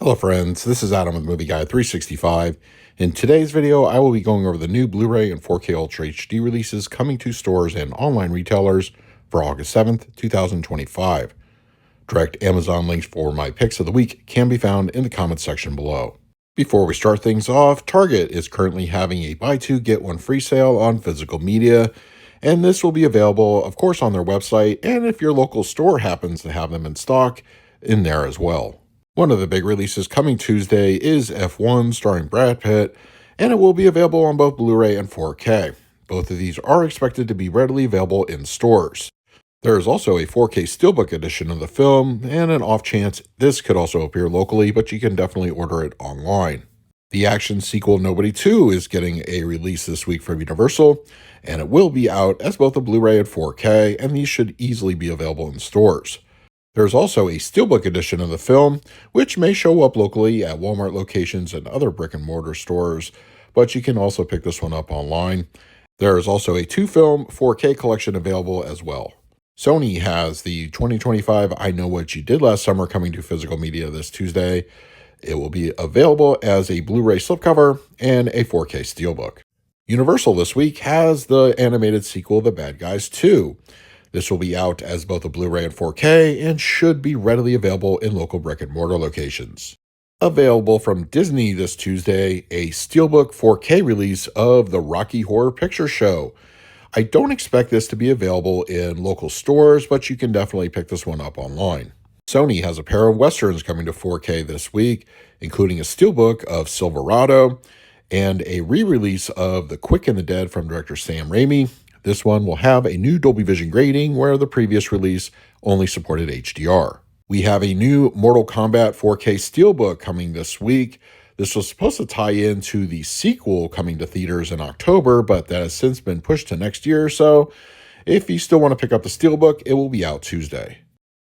Hello friends, this is Adam with Movie Guide 365. In today's video, I will be going over the new Blu-ray and 4K Ultra HD releases coming to stores and online retailers for August 7th, 2025. Direct Amazon links for my picks of the week can be found in the comments section below. Before we start things off, Target is currently having a buy two get one free sale on physical media, and this will be available, of course, on their website, and if your local store happens to have them in stock, in there as well. One of the big releases coming Tuesday is F1 starring Brad Pitt, and it will be available on both Blu-ray and 4K. Both of these are expected to be readily available in stores. There is also a 4K Steelbook edition of the film, and an off chance this could also appear locally, but you can definitely order it online. The action sequel Nobody 2 is getting a release this week from Universal, and it will be out as both a Blu-ray and 4K, and these should easily be available in stores. There's also a Steelbook edition of the film, which may show up locally at Walmart locations and other brick-and-mortar stores, but you can also pick this one up online. There is also a two-film 4K collection available as well. Sony has the 2025 I Know What You Did Last Summer coming to physical media this Tuesday. It will be available as a Blu-ray slipcover and a 4K Steelbook. Universal this week has the animated sequel The Bad Guys 2. This will be out as both a Blu-ray and 4K and should be readily available in local brick-and-mortar locations. Available from Disney this Tuesday, a Steelbook 4K release of the Rocky Horror Picture Show. I don't expect this to be available in local stores, but you can definitely pick this one up online. Sony has a pair of Westerns coming to 4K this week, including a Steelbook of Silverado and a re-release of The Quick and the Dead from director Sam Raimi. This one will have a new Dolby Vision grading where the previous release only supported HDR. We have a new Mortal Kombat 4K Steelbook coming this week. This was supposed to tie into the sequel coming to theaters in October, but that has since been pushed to next year, so if you still want to pick up the Steelbook, it will be out Tuesday.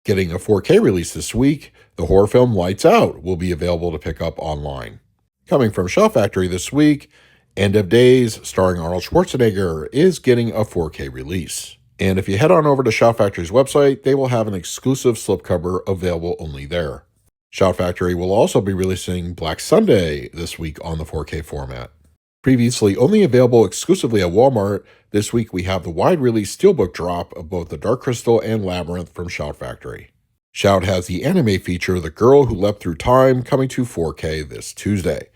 Getting a 4K release this week, the horror film Lights Out will be available to pick up online. Coming from Shout Factory this week, End of Days, starring Arnold Schwarzenegger, is getting a 4K release. And if you head on over to Shout Factory's website, they will have an exclusive slipcover available only there. Shout Factory will also be releasing Black Sunday this week on the 4K format. Previously only available exclusively at Walmart, this week we have the wide release Steelbook drop of both The Dark Crystal and Labyrinth from Shout Factory. Shout has the anime feature The Girl Who Leapt Through Time coming to 4K this Tuesday.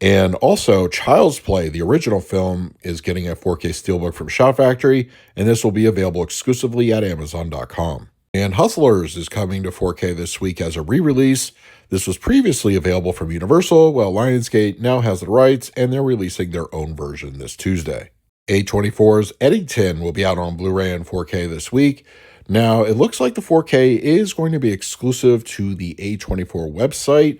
And also, Child's Play, the original film, is getting a 4K Steelbook from Shout Factory, and this will be available exclusively at Amazon.com. And Hustlers is coming to 4K this week as a re-release. This was previously available from Universal, while Lionsgate now has the rights, and they're releasing their own version this Tuesday. A24's Eddington will be out on Blu-ray and 4K this week. Now, it looks like the 4K is going to be exclusive to the A24 website.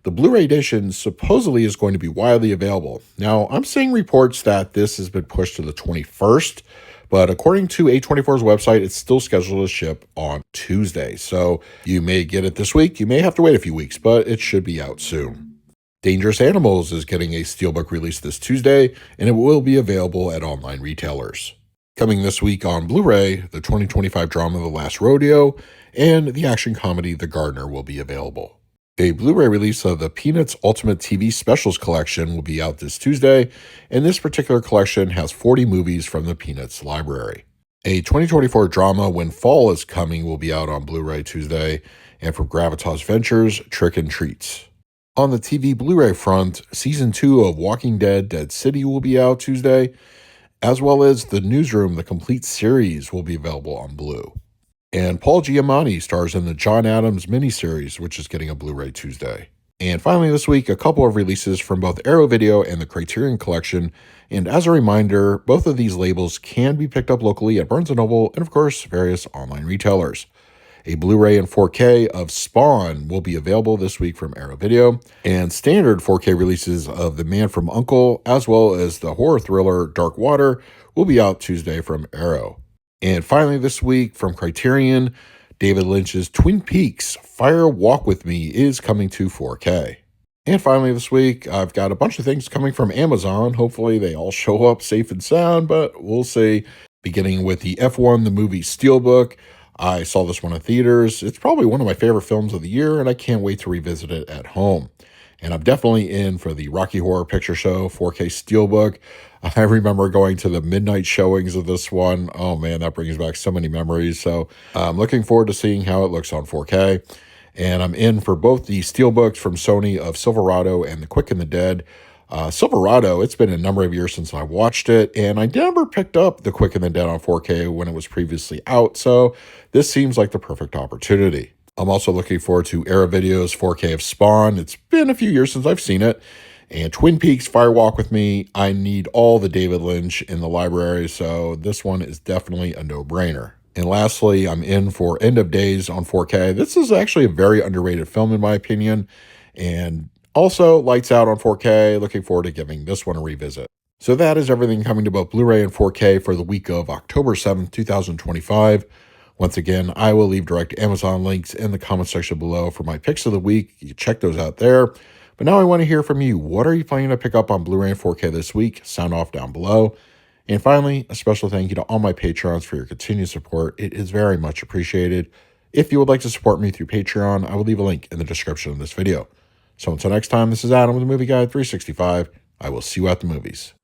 The Blu-ray edition supposedly is going to be widely available. Now, I'm seeing reports that this has been pushed to the 21st, but according to A24's website, it's still scheduled to ship on Tuesday. So you may get it this week, you may have to wait a few weeks, but it should be out soon. Dangerous Animals is getting a Steelbook release this Tuesday, and it will be available at online retailers. Coming this week on Blu-ray, the 2025 drama The Last Rodeo and the action comedy The Gardener will be available. A Blu-ray release of the Peanuts Ultimate TV Specials Collection will be out this Tuesday, and this particular collection has 40 movies from the Peanuts library. A 2024 drama When Fall is Coming will be out on Blu-ray Tuesday, and from Gravitas Ventures, Trick and Treats. On the TV Blu-ray front, Season 2 of Walking Dead Dead City will be out Tuesday, as well as The Newsroom, the complete series, will be available on Blu. And Paul Giamatti stars in the John Adams miniseries, which is getting a Blu-ray Tuesday. And finally this week, a couple of releases from both Arrow Video and the Criterion Collection. And as a reminder, both of these labels can be picked up locally at Barnes & Noble and, of course, various online retailers. A Blu-ray and 4K of Spawn will be available this week from Arrow Video. And standard 4K releases of The Man from U.N.C.L.E., as well as the horror thriller Dark Water, will be out Tuesday from Arrow. And finally this week from Criterion, David Lynch's Twin Peaks Fire Walk With Me is coming to 4K. And finally this week, I've got a bunch of things coming from Amazon. Hopefully they all show up safe and sound, but we'll see. Beginning with the F1 the Movie Steelbook, I saw this one in theaters. It's probably one of my favorite films of the year, and I can't wait to revisit it at home. And I'm definitely in for the Rocky Horror Picture Show 4K Steelbook. I remember going to the midnight showings of this one. Oh man, that brings back so many memories. So I'm looking forward to seeing how it looks on 4K. And I'm in for both the Steelbooks from Sony of Silverado and The Quick and the Dead. Silverado, it's been a number of years since I watched it, and I never picked up The Quick and the Dead on 4K when it was previously out, so this seems like the perfect opportunity. I'm also looking forward to Era Video's 4K of Spawn. It's been a few years since I've seen it. And Twin Peaks Fire Walk with Me. I need all the David Lynch in the library, so this one is definitely a no-brainer. And lastly, I'm in for End of Days on 4K. This is actually a very underrated film in my opinion, and also Lights Out on 4K. Looking forward to giving this one a revisit. So that is everything coming to both Blu-ray and 4K for the week of October 7th, 2025. Once again, I will leave direct Amazon links in the comment section below for my picks of the week. You can check those out there. But now I want to hear from you. What are you planning to pick up on Blu-ray and 4K this week? Sound off down below. And finally, a special thank you to all my Patrons for your continued support. It is very much appreciated. If you would like to support me through Patreon, I will leave a link in the description of this video. So until next time, this is Adam with the Movie Guide 365. I will see you at the movies.